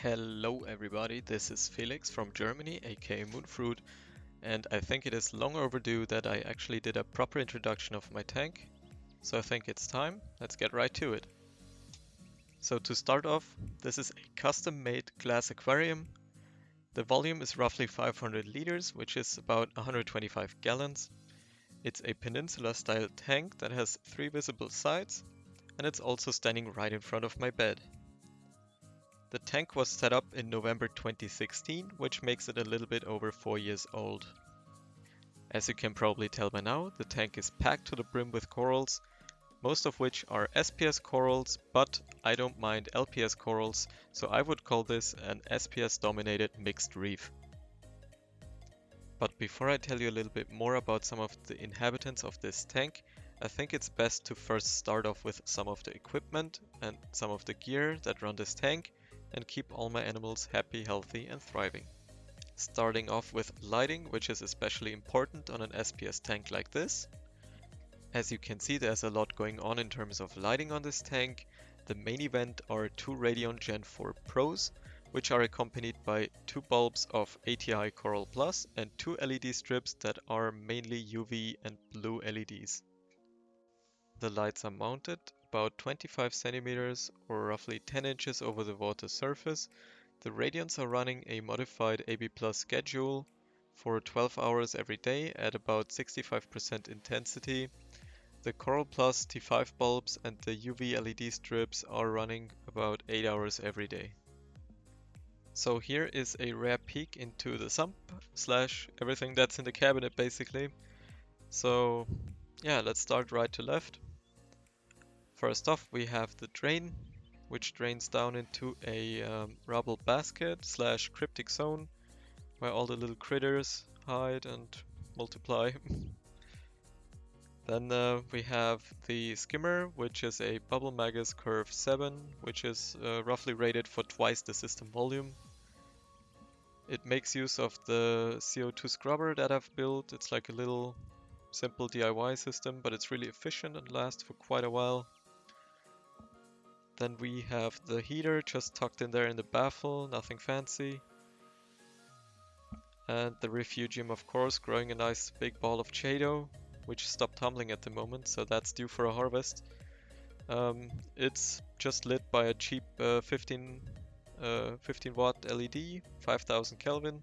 Hello everybody, this is Felix from Germany, aka Moonfruit, and I think it is long overdue that I actually did a proper introduction of my tank, so I think it's time. Let's get right to it. So to start off, this is a custom-made glass aquarium. The volume is roughly 500 liters, which is about 125 gallons. It's a peninsula-style tank that has 3 visible sides, and it's also standing right in front of my bed. The tank was set up in November 2016, which makes it a little bit over 4 years old. As you can probably tell by now, the tank is packed to the brim with corals, most of which are SPS corals, but I don't mind LPS corals, so I would call this an SPS dominated mixed reef. But before I tell you a little bit more about some of the inhabitants of this tank, I think it's best to first start off with some of the equipment and some of the gear that run this tank and keep all my animals happy, healthy and thriving. Starting off with lighting, which is especially important on an SPS tank like this. As you can see, there's a lot going on in terms of lighting on this tank. The main event are two Radeon Gen 4 Pros, which are accompanied by two bulbs of ATI Coral Plus and two LED strips that are mainly UV and blue LEDs. The lights are mounted about 25 centimeters or roughly 10 inches over the water surface. The Radions are running a modified AB Plus schedule for 12 hours every day at about 65% intensity. The Coral Plus T5 bulbs and the UV LED strips are running about 8 hours every day. So here is a rare peek into the sump slash everything that's in the cabinet basically. So yeah, let's start right to left. First off, we have the drain, which drains down into a rubble basket slash cryptic zone where all the little critters hide and multiply. Then we have the skimmer, which is a Bubble Magus Curve 7, which is roughly rated for twice the system volume. It makes use of the CO2 scrubber that I've built. It's like a little simple DIY system, but it's really efficient and lasts for quite a while. Then we have the heater just tucked in there in the baffle, nothing fancy. And the refugium, of course, growing a nice big ball of Jado, which stopped tumbling at the moment, so that's due for a harvest. It's just lit by a cheap 15 watt LED, 5000 Kelvin,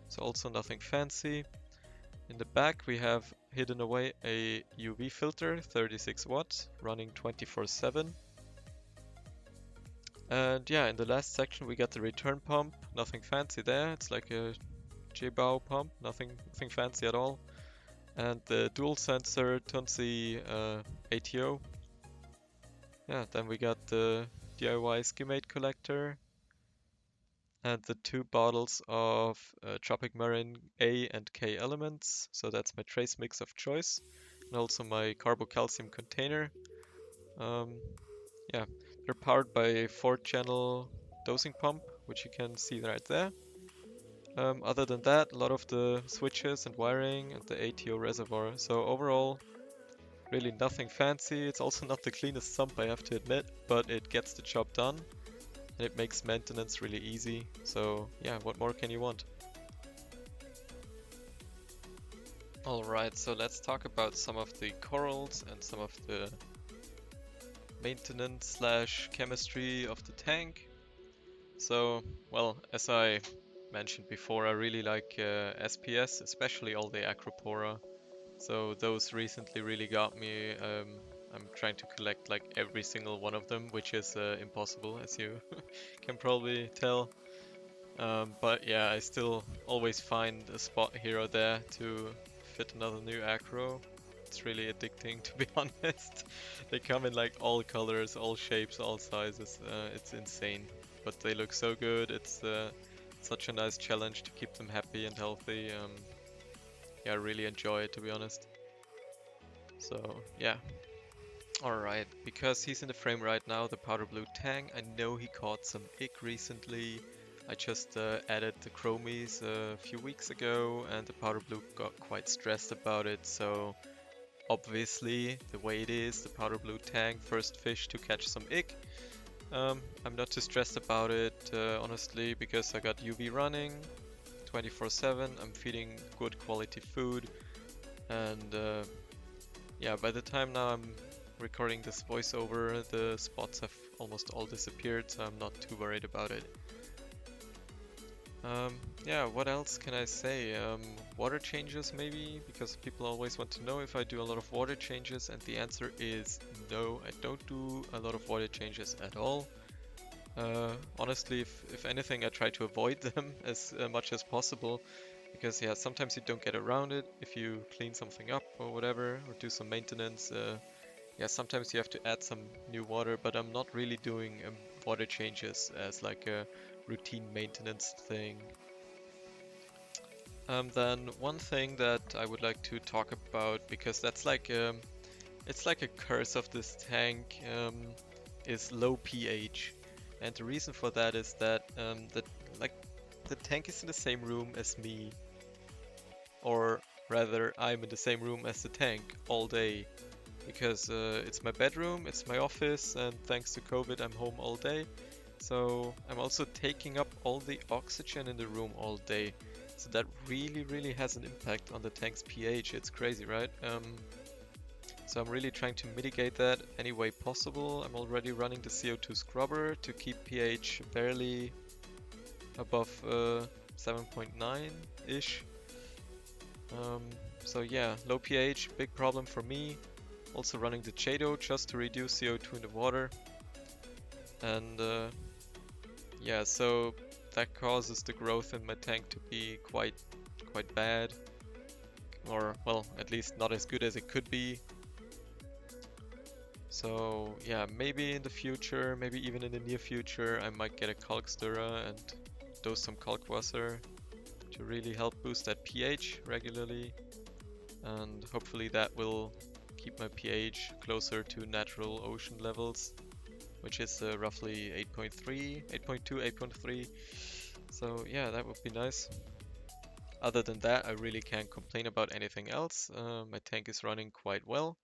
so also nothing fancy. In the back we have hidden away a UV filter, 36 watts, running 24/7. And yeah, in the last section we got the return pump, nothing fancy there, it's like a J-bow pump, nothing fancy at all. And the dual sensor Tunsi ATO. Yeah, then we got the DIY Skimmate collector and the two bottles of Tropic Marine A and K elements, so that's my trace mix of choice, and also my carbocalcium container. Yeah, they're powered by a 4-channel dosing pump, which you can see right there. Other than that, a lot of the switches and wiring and the ATO reservoir. So overall, really nothing fancy. It's also not the cleanest sump, I have to admit, but it gets the job done. And it makes maintenance really easy. So yeah, what more can you want? Alright, so let's talk about some of the corals and some of the maintenance slash chemistry of the tank. So, well, as I mentioned before, I really like SPS, especially all the Acropora. So those recently really got me. I'm trying to collect like every single one of them, which is impossible, as you can probably tell. But yeah, I still always find a spot here or there to fit another new acro. It's really addicting, to be honest. They come in like all colors, all shapes, all sizes. It's insane, but they look so good. It's such a nice challenge to keep them happy and healthy. Yeah, I really enjoy it, to be honest. So yeah. Alright, because he's in the frame right now, the powder blue Tang, I know he caught some ick recently. I just added the chromies a few weeks ago and the powder blue got quite stressed about it, so obviously the way it is, the powder blue Tang, first fish to catch some ick. I'm not too stressed about it, honestly, because I got UV running 24/7. I'm feeding good quality food, and yeah, by the time now I'm recording this voiceover, the spots have almost all disappeared, so I'm not too worried about it. Yeah, what else can I say? Water changes maybe, because people always want to know if I do a lot of water changes, and the answer is no, I don't do a lot of water changes at all. Honestly, if anything, I try to avoid them as much as possible, because yeah, sometimes you don't get around it if you clean something up or whatever, or do some maintenance. Yeah, sometimes you have to add some new water, but I'm not really doing water changes as like a routine maintenance thing. Then one thing that I would like to talk about, because that's like it's like a curse of this tank, is low pH. And the reason for that is that like the tank is in the same room as me, or rather I'm in the same room as the tank all day, because it's my bedroom, it's my office, and thanks to COVID I'm home all day. So I'm also taking up all the oxygen in the room all day. So that really has an impact on the tank's pH. It's crazy, right? So I'm really trying to mitigate that any way possible. I'm already running the CO2 scrubber to keep pH barely above 7.9-ish. So yeah, low pH, big problem for me. Also running the Chado just to reduce CO2 in the water. And yeah, so that causes the growth in my tank to be quite bad. Or, well, at least not as good as it could be. So yeah, maybe in the future, maybe even in the near future, I might get a Kalk stirrer and dose some Kalkwasser to really help boost that pH regularly. And hopefully that will keep my pH closer to natural ocean levels, which is roughly 8.3, 8.2, 8.3. So yeah, that would be nice. Other than that, I really can't complain about anything else. My tank is running quite well.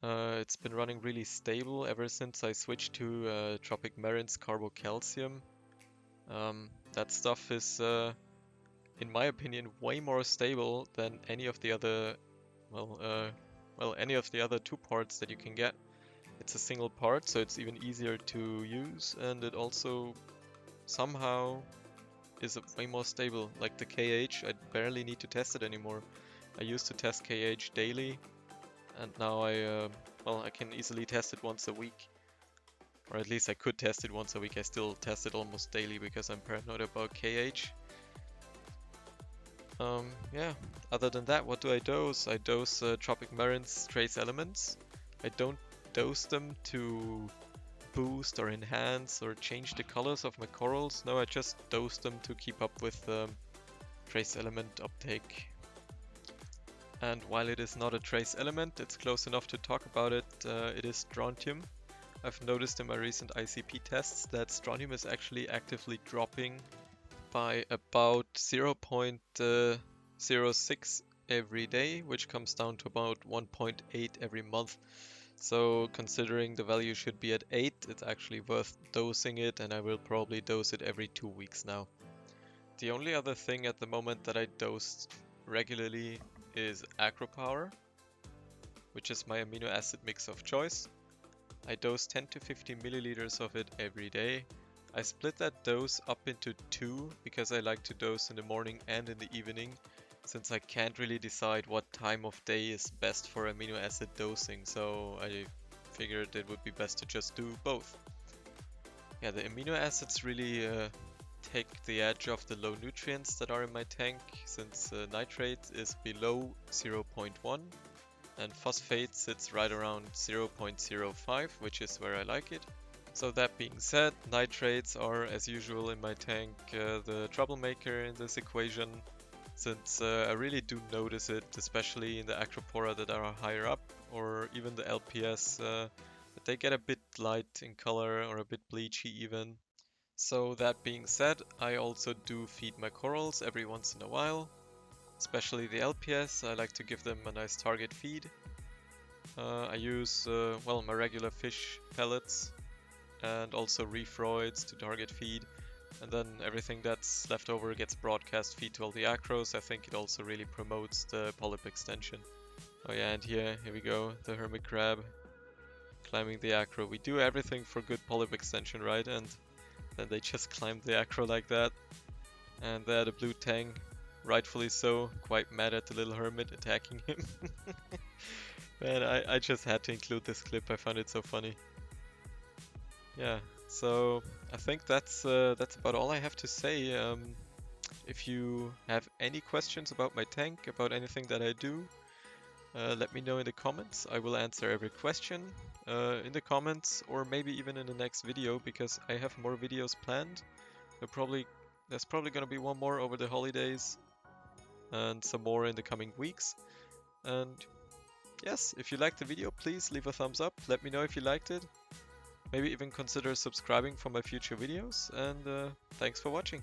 It's been running really stable ever since I switched to Tropic Marine's Carbocalcium. That stuff is, in my opinion, way more stable than any of the other, any of the other two parts that you can get. It's a single part, so it's even easier to use, and it also somehow is way more stable. Like the KH, I barely need to test it anymore. I used to test KH daily, and now I can easily test it once a week. Or at least I could test it once a week. I still test it almost daily because I'm paranoid about KH. Yeah, other than that, what do I dose? I dose Tropic Marine's trace elements. I don't dose them to boost or enhance or change the colors of my corals. No, I just dose them to keep up with trace element uptake. And while it is not a trace element, it's close enough to talk about it. It is strontium. I've noticed in my recent ICP tests that strontium is actually actively dropping by about 0.06 every day, which comes down to about 1.8 every month. So considering the value should be at 8, it's actually worth dosing it, and I will probably dose it every 2 weeks now. The only other thing at the moment that I dose regularly is Acropower, which is my amino acid mix of choice. I dose 10 to 50 milliliters of it every day. I split that dose up into 2 because I like to dose in the morning and in the evening, since I can't really decide what time of day is best for amino acid dosing, so I figured it would be best to just do both. Yeah, the amino acids really take the edge off the low nutrients that are in my tank, since nitrate is below 0.1 and phosphate sits right around 0.05, which is where I like it. So that being said, nitrates are, as usual in my tank, the troublemaker in this equation, since I really do notice it, especially in the Acropora that are higher up, or even the LPS, that they get a bit light in color or a bit bleachy even. So that being said, I also do feed my corals every once in a while, especially the LPS. I like to give them a nice target feed. I use, my regular fish pellets. and also Reef to target feed. And then everything that's left over gets broadcast feed to all the acros. I think it also really promotes the polyp extension. Oh yeah, and here we go, the hermit crab climbing the acro. We do everything for good polyp extension, right? And then they just climb the acro like that. And there the blue Tang, rightfully so, quite mad at the little hermit attacking him. Man, I just had to include this clip, I found it so funny. Yeah, so I think that's about all I have to say. If you have any questions about my tank, about anything that I do, let me know in the comments. I will answer every question in the comments, or maybe even in the next video, because I have more videos planned. There's probably gonna be one more over the holidays, and some more in the coming weeks. And yes, if you liked the video, please leave a thumbs up. Let me know if you liked it. Maybe even consider subscribing for my future videos, and thanks for watching.